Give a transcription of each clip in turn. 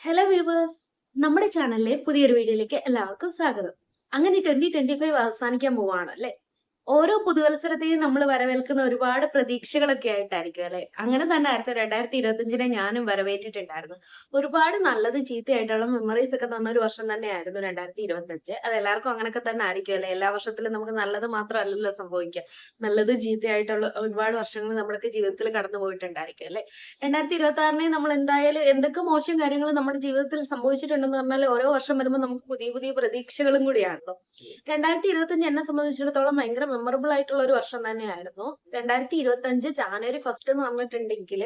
Hello viewers, നമ്മുടെ ചാനലിലെ പുതിയൊരു വീഡിയോയിലേക്ക് എല്ലാവർക്കും സ്വാഗതം. അങ്ങനെ 2025 അവസാനിക്കാൻ പോവാണ് അല്ലെ. ഓരോ പുതുവത്സരത്തെയും നമ്മൾ വരവേൽക്കുന്ന ഒരുപാട് പ്രതീക്ഷകളൊക്കെ ആയിട്ടായിരിക്കും അല്ലെ. അങ്ങനെ തന്നെ ആയിരുന്നു 2025 ഞാനും വരവേറ്റിട്ടുണ്ടായിരുന്നു. ഒരുപാട് നല്ലത് ചീത്തയായിട്ടുള്ള മെമ്മറീസ് ഒക്കെ തന്ന ഒരു വർഷം തന്നെയായിരുന്നു 2025. അത് എല്ലാവർക്കും അങ്ങനെയൊക്കെ തന്നെ ആയിരിക്കും അല്ലെ. എല്ലാ വർഷത്തിലും നമുക്ക് നല്ലത് മാത്രമല്ലല്ലോ സംഭവിക്കുക. നല്ലത് ചീത്തയായിട്ടുള്ള ഒരുപാട് വർഷങ്ങൾ നമ്മുടെയൊക്കെ ജീവിതത്തിൽ കടന്നു പോയിട്ടുണ്ടായിരിക്കും അല്ലെ. 2026 നമ്മൾ എന്തായാലും എന്തൊക്കെ മോശം കാര്യങ്ങൾ നമ്മുടെ ജീവിതത്തിൽ സംഭവിച്ചിട്ടുണ്ടെന്ന് പറഞ്ഞാൽ ഓരോ വർഷം വരുമ്പോൾ നമുക്ക് പുതിയ പുതിയ പ്രതീക്ഷകളും കൂടിയാണല്ലോ. 2025 എന്നെ സംബന്ധിച്ചിടത്തോളം ഭയങ്കര മെമ്മറബിൾ ആയിട്ടുള്ള ഒരു വർഷം തന്നെയായിരുന്നു. 2025 ജാനുവരി 1 എന്ന് പറഞ്ഞിട്ടുണ്ടെങ്കിൽ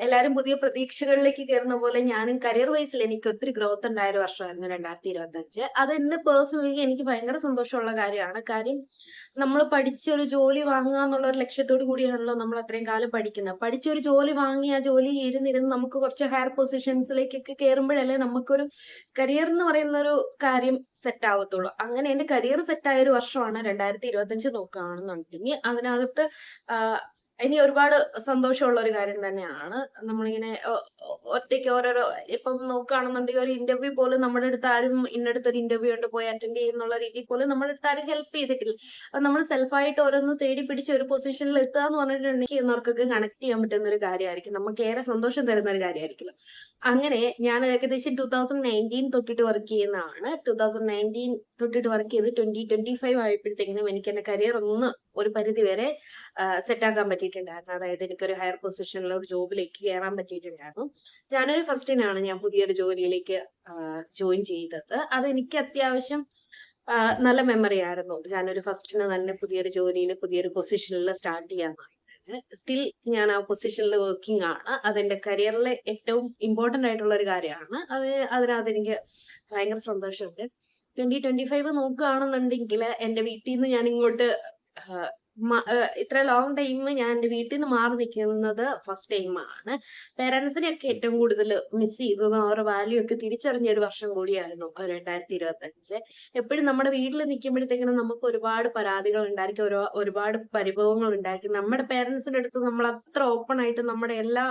എല്ലാരും പുതിയ പ്രതീക്ഷകളിലേക്ക് കയറുന്ന പോലെ ഞാനും കരിയർ വൈസിൽ എനിക്ക് ഒത്തിരി ഗ്രോത്ത് ഉണ്ടായ ഒരു വർഷമായിരുന്നു 2025. അത് എന്നെ പേഴ്സണലി എനിക്ക് ഭയങ്കര സന്തോഷമുള്ള കാര്യമാണ്. കാര്യം നമ്മൾ പഠിച്ചൊരു ജോലി വാങ്ങുക എന്നുള്ള ഒരു ലക്ഷ്യത്തോടു കൂടിയാണല്ലോ നമ്മൾ അത്രയും കാലം പഠിക്കുന്നത്. പഠിച്ചൊരു ജോലി വാങ്ങി ആ ജോലിയിൽ ഇരുന്നിരുന്ന് നമുക്ക് കുറച്ച് ഹയർ പൊസിഷൻസിലേക്കൊക്കെ കയറുമ്പോഴല്ലേ നമുക്കൊരു കരിയർ എന്ന് പറയുന്ന ഒരു കാര്യം സെറ്റ് ആവത്തുള്ളൂ. അങ്ങനെ എന്റെ കരിയർ സെറ്റ് ആയ ഒരു വർഷമാണ് 2025 നോക്കുകയാണെന്നുണ്ടെങ്കിൽ അതിനകത്ത് ഇനി ഒരുപാട് സന്തോഷമുള്ള ഒരു കാര്യം തന്നെയാണ്. നമ്മളിങ്ങനെ ഒറ്റയ്ക്ക് ഓരോരോ ഇപ്പം നോക്കുകയാണെന്നുണ്ടെങ്കിൽ ഒരു ഇന്റർവ്യൂ പോലും നമ്മുടെ അടുത്ത് ആരും ഇന്നടുത്തൊരു ഇന്റർവ്യൂ ഉണ്ട് പോയി അറ്റൻഡ് ചെയ്യുന്നുള്ള രീതിയിൽ പോലും നമ്മുടെ അടുത്ത് ആരും ഹെൽപ്പ് ചെയ്തിട്ടില്ല. അപ്പൊ നമ്മൾ സെൽഫായിട്ട് ഓരോന്ന് തേടി പിടിച്ച് ഒരു പൊസിഷനിൽ എത്തുക എന്ന് പറഞ്ഞിട്ടുണ്ടെങ്കിൽ എന്നവർക്കൊക്കെ കണക്ട് ചെയ്യാൻ പറ്റുന്ന ഒരു കാര്യമായിരിക്കും. നമുക്ക് ഏറെ സന്തോഷം തരുന്ന ഒരു കാര്യമായിരിക്കും. അങ്ങനെ ഞാൻ ഏകദേശം 2019 തൊട്ടിട്ട് വർക്ക് ചെയ്യുന്നതാണ്. 2019 തൊട്ടിട്ട് വർക്ക് ചെയ്ത് 2025 ആയപ്പോഴത്തേക്കിനും എനിക്ക് എന്റെ കരിയർ ഒന്ന് ഒരു പരിധി വരെ സെറ്റ് ആക്കാൻ പറ്റിയിട്ടുണ്ടായിരുന്നു. അതായത് എനിക്കൊരു ഹയർ പൊസിഷനിൽ ഒരു ജോബിലേക്ക് കയറാൻ പറ്റിയിട്ടുണ്ടായിരുന്നു. ജനുവരി 1 ഞാൻ പുതിയൊരു ജോലിയിലേക്ക് ജോയിൻ ചെയ്തത്. അത് എനിക്ക് അത്യാവശ്യം നല്ല മെമ്മറി ആയിരുന്നു. ജനുവരി 1 തന്നെ പുതിയൊരു ജോലിയിൽ പുതിയൊരു പൊസിഷനിൽ സ്റ്റാർട്ട് ചെയ്യാനായി. സ്റ്റിൽ ഞാൻ ആ പൊസിഷനിൽ വർക്കിംഗ് ആണ്. അതെന്റെ കരിയറിലെ ഏറ്റവും ഇമ്പോർട്ടന്റ് ആയിട്ടുള്ള ഒരു കാര്യമാണ്. അതിനകത്ത് എനിക്ക് ഭയങ്കര സന്തോഷമുണ്ട്. 2025 നോക്കുകയാണെന്നുണ്ടെങ്കിൽ എന്റെ വീട്ടിൽ നിന്ന് ഞാൻ ഇങ്ങോട്ട് ഇത്ര ലോങ് ടൈം ഞാൻ എന്റെ വീട്ടിൽ നിന്ന് മാറി നിൽക്കുന്നത് ഫസ്റ്റ് ടൈമാണ്. പേരൻസിനെയൊക്കെ ഏറ്റവും കൂടുതൽ മിസ് ചെയ്തതും അവരുടെ വാല്യൂ ഒക്കെ തിരിച്ചറിഞ്ഞ ഒരു വർഷം കൂടിയായിരുന്നു 2025. എപ്പോഴും നമ്മുടെ വീട്ടിൽ നിൽക്കുമ്പോഴത്തേക്കിനും നമുക്ക് ഒരുപാട് പരാതികൾ ഉണ്ടായിരിക്കും, ഒരുപാട് പരിഭവങ്ങൾ ഉണ്ടായിരിക്കും. നമ്മുടെ പേരൻസിന്റെ അടുത്ത് നമ്മൾ അത്ര ഓപ്പൺ ആയിട്ട് നമ്മുടെ എല്ലാ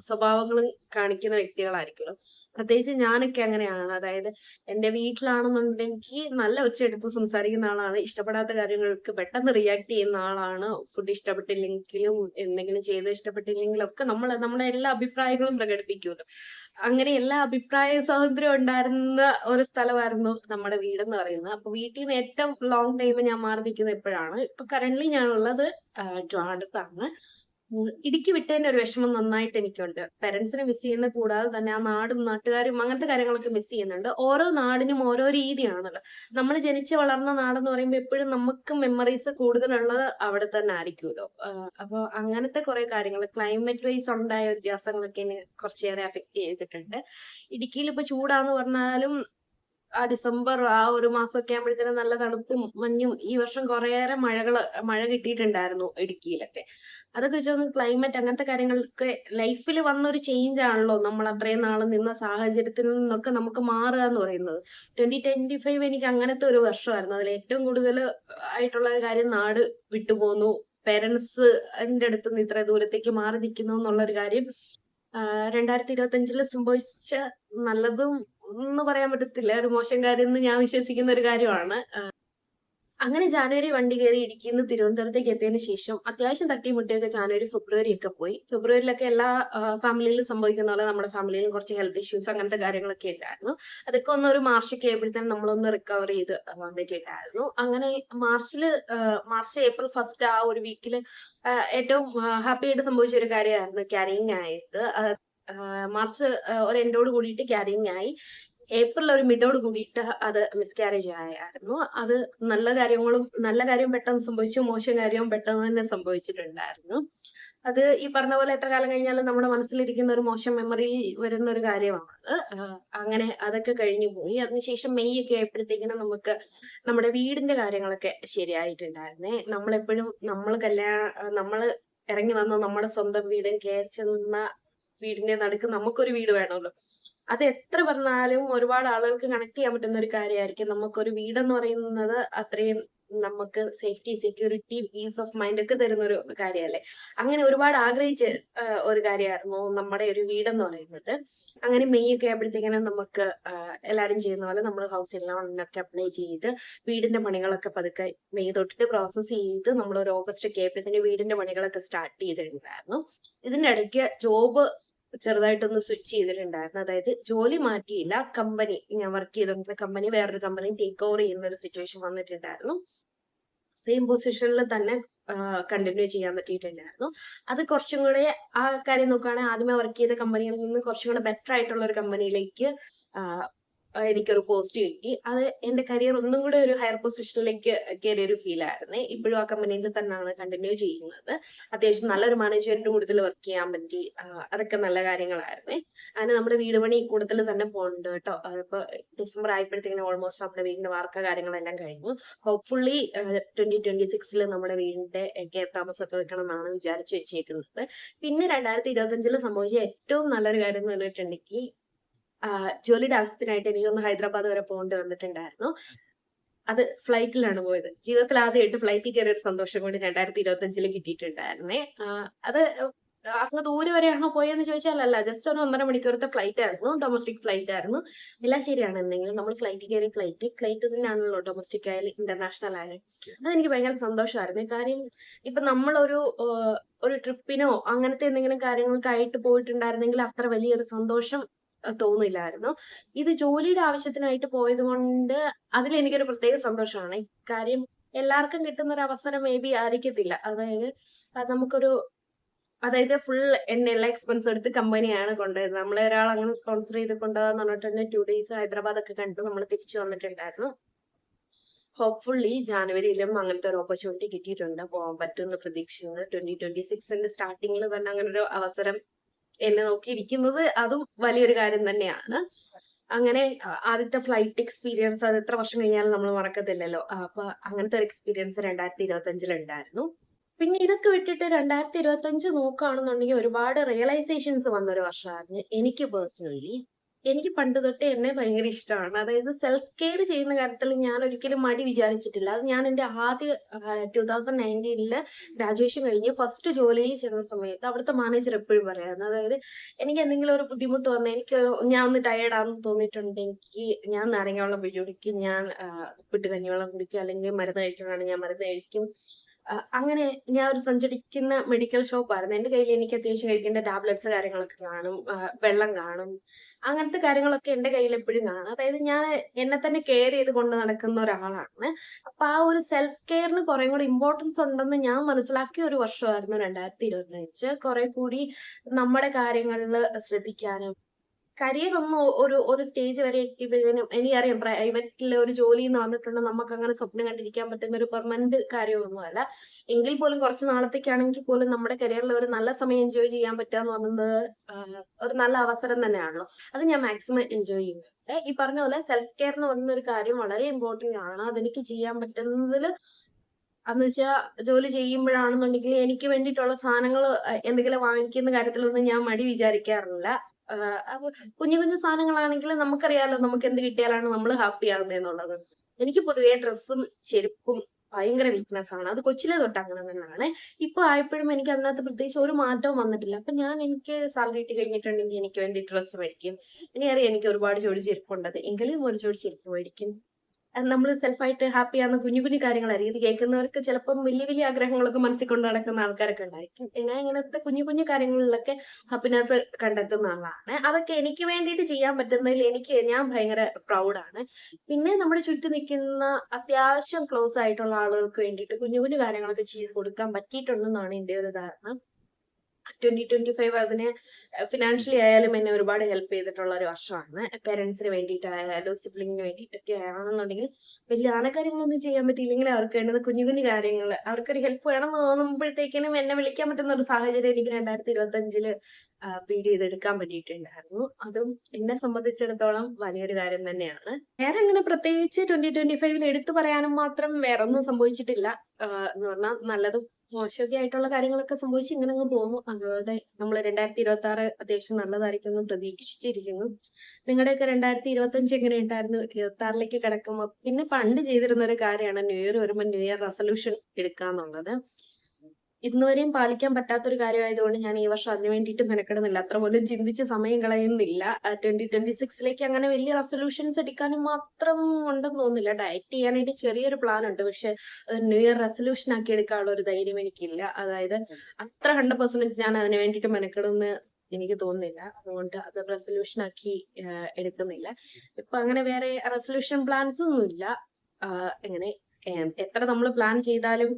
സ്വഭാവങ്ങളും കാണിക്കുന്ന വ്യക്തികളായിരിക്കും. പ്രത്യേകിച്ച് ഞാനൊക്കെ അങ്ങനെയാണ്. അതായത് എന്റെ വീട്ടിലാണെന്നുണ്ടെങ്കിൽ നല്ല ഒച്ചയെടുത്ത് സംസാരിക്കുന്ന ആളാണ്. ഇഷ്ടപ്പെടാത്ത കാര്യങ്ങൾക്ക് പെട്ടെന്ന് റിയാക്ട് ചെയ്യുന്ന ആളാണ്. ഫുഡ് ഇഷ്ടപ്പെട്ടില്ലെങ്കിലും എന്തെങ്കിലും ചെയ്ത് ഇഷ്ടപ്പെട്ടില്ലെങ്കിലും ഒക്കെ നമ്മുടെ എല്ലാ അഭിപ്രായങ്ങളും പ്രകടിപ്പിക്കുമല്ലോ. അങ്ങനെ എല്ലാ അഭിപ്രായ സ്വാതന്ത്ര്യം ഉണ്ടായിരുന്ന ഒരു സ്ഥലമായിരുന്നു നമ്മുടെ വീടെന്ന് പറയുന്നത്. അപ്പൊ വീട്ടിൽ നിന്ന് ഏറ്റവും ലോങ് ടൈം ഞാൻ മാറി നിൽക്കുന്നത് എപ്പോഴാണ്. ഇപ്പൊ കറന്റ്ലി ഞാനുള്ളത് ട്രിവാൻഡ്രത്താണ്. ഇടുക്കി വിട്ടതിന്റെ ഒരു വിഷമം നന്നായിട്ട് എനിക്കുണ്ട്. പേരൻസിനെ മിസ് ചെയ്യുന്ന കൂടാതെ തന്നെ ആ നാടും നാട്ടുകാരും അങ്ങനത്തെ കാര്യങ്ങളൊക്കെ മിസ് ചെയ്യുന്നുണ്ട്. ഓരോ നാടിനും ഓരോ രീതിയാണല്ലോ. നമ്മൾ ജനിച്ച് വളർന്ന നാടെന്ന് പറയുമ്പോൾ എപ്പോഴും നമുക്ക് മെമ്മറീസ് കൂടുതലുള്ളത് അവിടെ തന്നെ ആയിരിക്കുമല്ലോ. അപ്പൊ അങ്ങനത്തെ കുറെ കാര്യങ്ങൾ ക്ലൈമറ്റ് വൈസ് ഉണ്ടായ വ്യത്യാസങ്ങളൊക്കെ എന്നെ കുറച്ചേറെ അഫക്ട് ചെയ്തിട്ടുണ്ട്. ഇടുക്കിയിൽ ഇപ്പൊ ചൂടാന്ന് പറഞ്ഞാലും ആ ഡിസംബർ ആ ഒരു മാസമൊക്കെ ആകുമ്പോഴത്തേനും നല്ല തണുപ്പും മഞ്ഞും ഈ വർഷം കുറേയേറെ മഴ കിട്ടിയിട്ടുണ്ടായിരുന്നു ഇടുക്കിയിലൊക്കെ. അതൊക്കെ വെച്ച് ക്ലൈമറ്റ് അങ്ങനത്തെ കാര്യങ്ങൾക്ക് ലൈഫിൽ വന്നൊരു ചേഞ്ച് ആണല്ലോ. നമ്മൾ അത്രയും നാള് നിന്ന സാഹചര്യത്തിൽ നിന്നൊക്കെ നമുക്ക് മാറുക എന്ന് പറയുന്നത്. 2025 എനിക്ക് അങ്ങനത്തെ ഒരു വർഷമായിരുന്നു. അതിൽ ഏറ്റവും കൂടുതൽ ആയിട്ടുള്ള ഒരു കാര്യം നാട് വിട്ടുപോന്നു, പേരൻസ് എന്റെ അടുത്ത് നിന്ന് ഇത്ര ദൂരത്തേക്ക് മാറി നിൽക്കുന്നു എന്നുള്ളൊരു കാര്യം 2025 സംഭവിച്ച നല്ലതും എന്ന് പറയാൻ പറ്റത്തില്ല, ഒരു മോശം കാര്യം എന്ന് ഞാൻ വിശ്വസിക്കുന്ന ഒരു കാര്യമാണ്. അങ്ങനെ ജാനുവരി വണ്ടി കയറി ഇടുക്കിയിൽ നിന്ന് തിരുവനന്തപുരത്തേക്ക് എത്തിയതിനു ശേഷം അത്യാവശ്യം തട്ടിമുട്ടിയൊക്കെ ജാനുവരി ഫെബ്രുവരി ഒക്കെ പോയി. ഫെബ്രുവരിയിലൊക്കെ എല്ലാ ഫാമിലിയിലും സംഭവിക്കുന്ന പോലെ നമ്മുടെ ഫാമിലിയിലും കുറച്ച് ഹെൽത്ത് ഇഷ്യൂസ് അങ്ങനത്തെ കാര്യങ്ങളൊക്കെ ഉണ്ടായിരുന്നു. അതൊക്കെ ഒരു മാർച്ചൊക്കെ ആയപ്പോഴത്തേനും നമ്മളൊന്ന് റിക്കവർ ചെയ്ത് വന്നിട്ടുണ്ടായിരുന്നു. അങ്ങനെ മാർച്ച് ഏപ്രിൽ 1 ആ ഒരു വീക്കിൽ ഏറ്റവും ഹാപ്പി ആയിട്ട് സംഭവിച്ച ഒരു കാര്യമായിരുന്നു ക്യാരിങ് ആയത്. മാർച്ച് ഒരു എൻഡോട് കൂടിയിട്ട് ക്യാരിങ് ആയി. ഏപ്രിൽ ഒരു മിഡോട് കൂടിയിട്ട് അത് മിസ്കാരേജ് ആയിരുന്നു. അത് നല്ല കാര്യം പെട്ടെന്ന് സംഭവിച്ചു, മോശം കാര്യവും പെട്ടെന്ന് തന്നെ സംഭവിച്ചിട്ടുണ്ടായിരുന്നു. അത് ഈ പറഞ്ഞ പോലെ എത്ര കാലം കഴിഞ്ഞാലും നമ്മുടെ മനസ്സിലിരിക്കുന്ന ഒരു മോശം മെമ്മറി വരുന്ന ഒരു കാര്യമാണ്. അങ്ങനെ അതൊക്കെ കഴിഞ്ഞു പോയി. അതിനുശേഷം മെയ് ഒക്കെ ആയപ്പോഴത്തേക്കിനും നമുക്ക് നമ്മുടെ വീടിന്റെ കാര്യങ്ങളൊക്കെ ശരിയായിട്ടുണ്ടായിരുന്നേ. നമ്മളെപ്പോഴും നമ്മൾ ഇറങ്ങി വന്ന നമ്മുടെ സ്വന്തം വീട് കയറി ചെന്ന വീടിന്റെ നടുക്ക് നമുക്കൊരു വീട് വേണമല്ലോ. അത് എത്ര പറഞ്ഞാലും ഒരുപാട് ആളുകൾക്ക് കണക്ട് ചെയ്യാൻ പറ്റുന്ന ഒരു കാര്യമായിരിക്കും. നമുക്കൊരു വീടെന്ന് പറയുന്നത് അത്രയും നമുക്ക് safety, security, peace of mind ഒക്കെ തരുന്ന ഒരു കാര്യമല്ലേ. അങ്ങനെ ഒരുപാട് ആഗ്രഹിച്ച ഒരു കാര്യമായിരുന്നു നമ്മുടെ ഒരു വീടെന്ന് പറയുന്നത്. അങ്ങനെ മെയ് ഒക്കെ ആയപ്പോഴത്തേക്കിനും നമുക്ക് എല്ലാവരും ചെയ്യുന്ന പോലെ നമ്മൾ ഹൗസ് ലോണിനൊക്കെ അപ്ലൈ ചെയ്ത് വീടിന്റെ പണികളൊക്കെ പതുക്കെ മെയ് തൊട്ടിട്ട് പ്രോസസ്സ് ചെയ്ത് നമ്മൾ ഒരു ഓഗസ്റ്റ് ഒക്കെ ആയപ്പോഴത്തേന് വീടിന്റെ പണികളൊക്കെ സ്റ്റാർട്ട് ചെയ്തിട്ടുണ്ടായിരുന്നു. ഇതിന്റെ ഇടയ്ക്ക് ജോബ് ചെറുതായിട്ടൊന്ന് സ്വിച്ച് ചെയ്തിട്ടുണ്ടായിരുന്നു. അതായത് ജോലി മാറ്റിയില്ല, കമ്പനി, ഞാൻ വർക്ക് ചെയ്തിരുന്ന കമ്പനി വേറൊരു കമ്പനി ടേക്ക് ഓവർ ചെയ്യുന്ന ഒരു സിറ്റുവേഷൻ വന്നിട്ടുണ്ടായിരുന്നു. സെയിം പൊസിഷനിൽ തന്നെ കണ്ടിന്യൂ ചെയ്യാൻ പറ്റിയിട്ടുണ്ടായിരുന്നു. അത് കുറച്ചും കൂടെ ആ കാര്യം നോക്കുകയാണെങ്കിൽ ആദ്യമേ വർക്ക് ചെയ്ത കമ്പനിയിൽ നിന്ന് കുറച്ചും കൂടെ ബെറ്റർ ആയിട്ടുള്ള ഒരു കമ്പനിയിലേക്ക് എനിക്കൊരു പോസ്റ്റ് കിട്ടി. അത് എന്റെ കരിയർ ഒന്നും കൂടെ ഒരു ഹയർ പൊസിഷനിലേക്ക് കയറിയ ഒരു ഫീൽ ആയിരുന്നേ. ഇപ്പോഴും ആ കമ്പനിയിൽ തന്നെയാണ് കണ്ടിന്യൂ ചെയ്യുന്നത്. അത്യാവശ്യം നല്ലൊരു മാനേജ്മെന്റ് കൂടുതൽ വർക്ക് ചെയ്യാൻ പറ്റി. അതൊക്കെ നല്ല കാര്യങ്ങളായിരുന്നേ. അങ്ങനെ നമ്മുടെ വീട് പണി കൂടുതൽ തന്നെ പോകുന്നുണ്ട് കേട്ടോ. അതിപ്പോ ഡിസംബർ ആയപ്പോഴത്തേക്കും ഓൾമോസ്റ്റ് നമ്മുടെ വീടിന്റെ വാർക്ക കാര്യങ്ങളെല്ലാം കഴിഞ്ഞു. ഹോപ്പ്ഫുള്ളി 2026 നമ്മുടെ വീടിന്റെ കയറി താമസമൊക്കെ വെക്കണം എന്നാണ് വിചാരിച്ചു വെച്ചേക്കുന്നത്. പിന്നെ 2025 സംഭവിച്ച ഏറ്റവും നല്ലൊരു കാര്യം എന്ന് പറഞ്ഞിട്ടുണ്ടെങ്കിൽ ജോലിയുടെ ആവശ്യത്തിനായിട്ട് എനിക്കൊന്ന് ഹൈദരാബാദ് വരെ പോകേണ്ടി വന്നിട്ടുണ്ടായിരുന്നു. അത് ഫ്ലൈറ്റിലാണ് പോയത്. ജീവിതത്തിൽ ആദ്യമായിട്ട് ഫ്ലൈറ്റിൽ കയറിയ ഒരു സന്തോഷം കൂടി 2025 കിട്ടിയിട്ടുണ്ടായിരുന്നേ. അത് അങ്ങ് ദൂരെ വരെയാണോ പോയെന്ന് ചോദിച്ചാലല്ല, ജസ്റ്റ് ഒരു 1.5 മണിക്കൂറത്തെ ഫ്ലൈറ്റ് ആയിരുന്നു. ഡൊമസ്റ്റിക് ഫ്ലൈറ്റ് ആയിരുന്നു. എല്ലാം ശരിയാണ്. എന്തെങ്കിലും നമ്മൾ ഫ്ലൈറ്റിൽ കയറി ഫ്ലൈറ്റ് തന്നെയാണല്ലോ ഡൊമസ്റ്റിക് ആയാലും ഇന്റർനാഷണൽ ആയാലും. അതെനിക്ക് ഭയങ്കര സന്തോഷമായിരുന്നു. കാര്യം ഇപ്പൊ നമ്മളൊരു ഒരു ട്രിപ്പിനോ അങ്ങനത്തെ എന്തെങ്കിലും കാര്യങ്ങൾക്കായിട്ട് പോയിട്ടുണ്ടായിരുന്നെങ്കിൽ അത്ര വലിയൊരു സന്തോഷം തോന്നില്ലായിരുന്നു. ഇത് ജോലിയുടെ ആവശ്യത്തിനായിട്ട് പോയത് കൊണ്ട് അതിലെനിക്കൊരു പ്രത്യേക സന്തോഷമാണ്. ഇക്കാര്യം എല്ലാവർക്കും കിട്ടുന്ന ഒരു അവസരം മേ ബി ആയിരിക്കത്തില്ല. അതായത് ഫുൾ എന്റെ എല്ലാ എക്സ്പെൻസ് എടുത്ത് കമ്പനിയാണ് കൊണ്ടുപോയത്. നമ്മളെ ഒരാൾ അങ്ങനെ സ്പോൺസർ ചെയ്ത് കൊണ്ടുപോകാന്ന് പറഞ്ഞിട്ട് 2 days ഹൈദരാബാദ് ഒക്കെ കണ്ടു നമ്മൾ തിരിച്ചു വന്നിട്ടുണ്ടായിരുന്നു. ഹോപ്പ്ഫുള്ളി ജാനുവരിയിലും അങ്ങനത്തെ ഒരു ഓപ്പർച്യൂണിറ്റി കിട്ടിയിട്ടുണ്ട്. പോകാൻ പറ്റുമെന്ന് പ്രതീക്ഷിക്കുന്നത്. 2026 സ്റ്റാർട്ടിങ്ങിൽ തന്നെ അങ്ങനെ ഒരു അവസരം എന്നെ നോക്കിയിരിക്കുന്നത് അതും വലിയൊരു കാര്യം തന്നെയാണ്. അങ്ങനെ ആദ്യത്തെ ഫ്ലൈറ്റ് എക്സ്പീരിയൻസ് അത് എത്ര വർഷം കഴിഞ്ഞാലും നമ്മൾ മറക്കത്തില്ലല്ലോ. അപ്പൊ അങ്ങനത്തെ ഒരു എക്സ്പീരിയൻസ് 2025 ഉണ്ടായിരുന്നു. പിന്നെ ഇതൊക്കെ വിട്ടിട്ട് 2025 നോക്കുകയാണെന്നുണ്ടെങ്കിൽ ഒരുപാട് റിയലൈസേഷൻസ് വന്നൊരു വർഷമായിരുന്നു എനിക്ക് പേഴ്സണലി. എനിക്ക് പണ്ട് തൊട്ടേ എന്നെ ഭയങ്കര ഇഷ്ടമാണ്. അതായത് സെൽഫ് കെയർ ചെയ്യുന്ന കാര്യത്തിൽ ഞാൻ ഒരിക്കലും മടി വിചാരിച്ചിട്ടില്ല. അത് ഞാൻ എൻ്റെ ആദ്യ 2019 ഗ്രാജുവേഷൻ കഴിഞ്ഞ് ഫസ്റ്റ് ജോലിയിൽ ചെന്ന സമയത്ത് അവിടുത്തെ മാനേജർ എപ്പോഴും പറയായിരുന്നു, അതായത് എനിക്ക് എന്തെങ്കിലും ഒരു ബുദ്ധിമുട്ട് വന്നാൽ ഞാൻ ഒന്ന് ടയേർഡാന്ന് തോന്നിയിട്ടുണ്ടെങ്കിൽ ഞാൻ നാരങ്ങാവെള്ളം പിഴി കുടിക്കും, ഞാൻ ഉപ്പിട്ട് കഞ്ഞിവെള്ളം കുടിക്കും, അല്ലെങ്കിൽ മരുന്ന് കഴിക്കണമെങ്കിൽ ഞാൻ മരുന്ന് കഴിക്കും. അങ്ങനെ ഞാൻ ഒരു സഞ്ചരിക്കുന്ന മെഡിക്കൽ ഷോപ്പായിരുന്നു. എൻ്റെ കയ്യിൽ എനിക്ക് അത്യാവശ്യം കഴിക്കേണ്ട ടാബ്ലറ്റ്സ് കാര്യങ്ങളൊക്കെ കാണും, വെള്ളം കാണും, അങ്ങനത്തെ കാര്യങ്ങളൊക്കെ എൻ്റെ കയ്യിൽ എപ്പോഴും കാണും. അതായത് ഞാൻ എന്നെ തന്നെ കെയർ ചെയ്ത് കൊണ്ട് നടക്കുന്ന ഒരാളാണ്. അപ്പൊ ആ ഒരു സെൽഫ് കെയറിന് കുറെ കൂടി ഇമ്പോർട്ടൻസ് ഉണ്ടെന്ന് ഞാൻ മനസ്സിലാക്കിയ ഒരു വർഷമായിരുന്നു 2025. കുറെ കൂടി നമ്മുടെ കാര്യങ്ങളിൽ ശ്രദ്ധിക്കാനും കരിയർ ഒന്ന് ഒരു സ്റ്റേജ് വരെ എത്തിയപ്പോഴത്തേനും എനിക്കറിയാം പ്രൈവറ്റിലെ ഒരു ജോലി എന്ന് പറഞ്ഞിട്ടുണ്ടെങ്കിൽ നമുക്ക് അങ്ങനെ സ്വപ്നം കണ്ടിരിക്കാൻ പറ്റുന്ന ഒരു പെർമനന്റ് കാര്യമൊന്നുമല്ല. എങ്കിൽ പോലും കുറച്ച് നാളത്തേക്കാണെങ്കിൽ പോലും നമ്മുടെ കരിയറിൽ ഒരു നല്ല സമയം എൻജോയ് ചെയ്യാൻ പറ്റുക എന്ന് പറയുന്നത് ഒരു നല്ല അവസരം തന്നെയാണല്ലോ. അത് ഞാൻ മാക്സിമം എൻജോയ് ചെയ്യുന്നുണ്ട്. ഈ പറഞ്ഞ പോലെ സെൽഫ് കെയർ എന്ന് പറയുന്ന ഒരു കാര്യം വളരെ ഇമ്പോർട്ടന്റ് ആണ്. അതെനിക്ക് ചെയ്യാൻ പറ്റുന്നതിൽ എന്ന് വെച്ചാൽ ജോലി ചെയ്യുമ്പോഴാണെന്നുണ്ടെങ്കിൽ എനിക്ക് വേണ്ടിയിട്ടുള്ള സാധനങ്ങൾ എന്തെങ്കിലും വാങ്ങിക്കുന്ന കാര്യത്തിലൊന്നും ഞാൻ മടി വിചാരിക്കാറില്ല. അപ്പൊ കുഞ്ഞു കുഞ്ഞു സാധനങ്ങളാണെങ്കിൽ നമുക്കറിയാലോ നമുക്ക് എന്ത് കിട്ടിയാലാണ് നമ്മൾ ഹാപ്പി ആകുന്നത് എന്നുള്ളത്. എനിക്ക് പൊതുവേ ഡ്രസ്സും ചെരുപ്പും ഭയങ്കര വീക്ക്നെസ് ആണ്. അത് കൊച്ചിലെ തൊട്ട് അങ്ങനെ തന്നെയാണ്. ഇപ്പൊ ആയപ്പോഴും എനിക്ക് അതിനകത്ത് പ്രത്യേകിച്ച് ഒരു മാറ്റവും വന്നിട്ടില്ല. അപ്പൊ എനിക്ക് സാലറി കിട്ടി കഴിഞ്ഞിട്ടുണ്ടെങ്കിൽ എനിക്ക് വേണ്ടി ഡ്രസ്സ് മേടിക്കും. എനിക്കറിയാം എനിക്ക് ഒരുപാട് ജോഡി ചെരുപ്പുണ്ടത്, എങ്കിലും ഒരു ജോഡി ചെരുപ്പ് മേടിക്കും. നമ്മൾ സെൽഫായിട്ട് ഹാപ്പി ആകുന്ന കുഞ്ഞു കുഞ്ഞു കാര്യങ്ങളായിരിക്കും. ഇത് കേൾക്കുന്നവർക്ക് ചിലപ്പം വലിയ വലിയ ആഗ്രഹങ്ങളൊക്കെ മനസ്സിൽ കൊണ്ട് നടക്കുന്ന ആൾക്കാരൊക്കെ ഉണ്ടായിരിക്കും. ഞാൻ ഇങ്ങനത്തെ കുഞ്ഞു കുഞ്ഞു കാര്യങ്ങളിലൊക്കെ ഹാപ്പിനെസ് കണ്ടെത്തുന്ന ആളാണ്. അതൊക്കെ എനിക്ക് വേണ്ടിയിട്ട് ചെയ്യാൻ പറ്റുന്നതിൽ ഞാൻ ഭയങ്കര പ്രൗഡാണ്. പിന്നെ നമ്മുടെ ചുറ്റും നിൽക്കുന്ന അത്യാവശ്യം ക്ലോസ് ആയിട്ടുള്ള ആളുകൾക്ക് വേണ്ടിയിട്ട് കുഞ്ഞു കുഞ്ഞു കാര്യങ്ങളൊക്കെ ചെയ്ത് കൊടുക്കാൻ പറ്റിയിട്ടുണ്ടെന്നാണ് എൻ്റെ ഒരു ധാരണ. 2025 അതിന് ഫിനാൻഷ്യലി ആയാലും എന്നെ ഒരുപാട് ഹെൽപ്പ് ചെയ്തിട്ടുള്ള ഒരു വർഷമാണ്. പേരൻസിന് വേണ്ടിയിട്ടായാലും സിബ്ലിങ്ങിന് വേണ്ടിയിട്ടൊക്കെ ആണെന്നുണ്ടെങ്കിൽ വലിയ ആനക്കാര്യങ്ങളൊന്നും ചെയ്യാൻ പറ്റിയില്ലെങ്കിൽ അവർക്ക് വേണ്ടത് കുഞ്ഞു കുഞ്ഞു കാര്യങ്ങൾ, അവർക്കൊരു ഹെൽപ്പ് വേണമെന്ന് തോന്നുമ്പോഴത്തേക്കിനും എന്നെ വിളിക്കാൻ പറ്റുന്ന ഒരു സാഹചര്യം എനിക്ക് 2025 ബിൽഡ് ചെയ്തെടുക്കാൻ പറ്റിയിട്ടുണ്ടായിരുന്നു. അതും എന്നെ സംബന്ധിച്ചിടത്തോളം വലിയൊരു കാര്യം തന്നെയാണ്. വേറെ അങ്ങനെ പ്രത്യേകിച്ച് 2025 എടുത്തു പറയാനും മാത്രം വേറെ ഒന്നും സംഭവിച്ചിട്ടില്ല. എന്ന് പറഞ്ഞാൽ നല്ലതും മോശമൊക്കെ ആയിട്ടുള്ള കാര്യങ്ങളൊക്കെ സംഭവിച്ച് ഇങ്ങനെ അങ്ങ് പോകുന്നു. അതുകൊണ്ട് നമ്മൾ 2026 അത്യാവശ്യം നല്ലതായിരിക്കും എന്ന് പ്രതീക്ഷിച്ചിരിക്കുന്നു. നിങ്ങളുടെയൊക്കെ 2025 എങ്ങനെ ഉണ്ടായിരുന്നു? 26ലേക്ക് കിടക്കുമ്പോൾ പിന്നെ പണ്ട് ചെയ്തിരുന്ന ഒരു കാര്യമാണ് ന്യൂ ഇയർ വരുമ്പോൾ ന്യൂ ഇയർ റെസൊല്യൂഷൻ എടുക്കാന്നുള്ളത്. ഇന്നുവരെയും പാലിക്കാൻ പറ്റാത്തൊരു കാര്യമായതുകൊണ്ട് ഞാൻ ഈ വർഷം അതിന് വേണ്ടിയിട്ട് മെനക്കെടുന്നില്ല. അത്ര പോലും ചിന്തിച്ച് സമയം കളയുന്നില്ല. 2026ലേക്ക് അങ്ങനെ വലിയ റെസൊല്യൂഷൻസ് എടുക്കാനും മാത്രം ഉണ്ടെന്ന് തോന്നുന്നില്ല. ഡയറ്റ് ചെയ്യാനായിട്ട് ചെറിയൊരു പ്ലാൻ ഉണ്ട്. പക്ഷെ ന്യൂ ഇയർ റെസൊല്യൂഷൻ ആക്കി എടുക്കാനുള്ള ഒരു ധൈര്യം എനിക്കില്ല. അതായത് അത്ര 100% ഞാൻ അതിന് വേണ്ടിയിട്ട് മെനക്കെടുമെന്ന് എനിക്ക് തോന്നുന്നില്ല. അതുകൊണ്ട് അത് റെസൊല്യൂഷൻ ആക്കി എടുക്കുന്നില്ല. ഇപ്പൊ അങ്ങനെ വേറെ റെസൊല്യൂഷൻ പ്ലാൻസ് ഒന്നുമില്ല. എങ്ങനെ എത്ര നമ്മൾ പ്ലാൻ ചെയ്താലും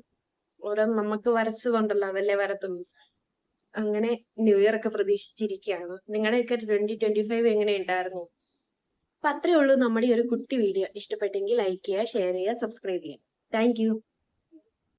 ഓരോന്ന് നമുക്ക് വരച്ചതുണ്ടല്ലോ, അതല്ലേ വരത്തുള്ളൂ. അങ്ങനെ ന്യൂ ഇയർ ഒക്കെ പ്രതീക്ഷിച്ചിരിക്കുകയാണ്. നിങ്ങളുടെയൊക്കെ 2025 എങ്ങനെ ഉണ്ടായിരുന്നു? അപ്പൊ അത്രേ ഉള്ളൂ നമ്മുടെ ഈ ഒരു കുട്ടി വീഡിയോ. ഇഷ്ടപ്പെട്ടെങ്കിൽ ലൈക്ക് ചെയ്യുക, ഷെയർ ചെയ്യുക, സബ്സ്ക്രൈബ് ചെയ്യുക. Thank you.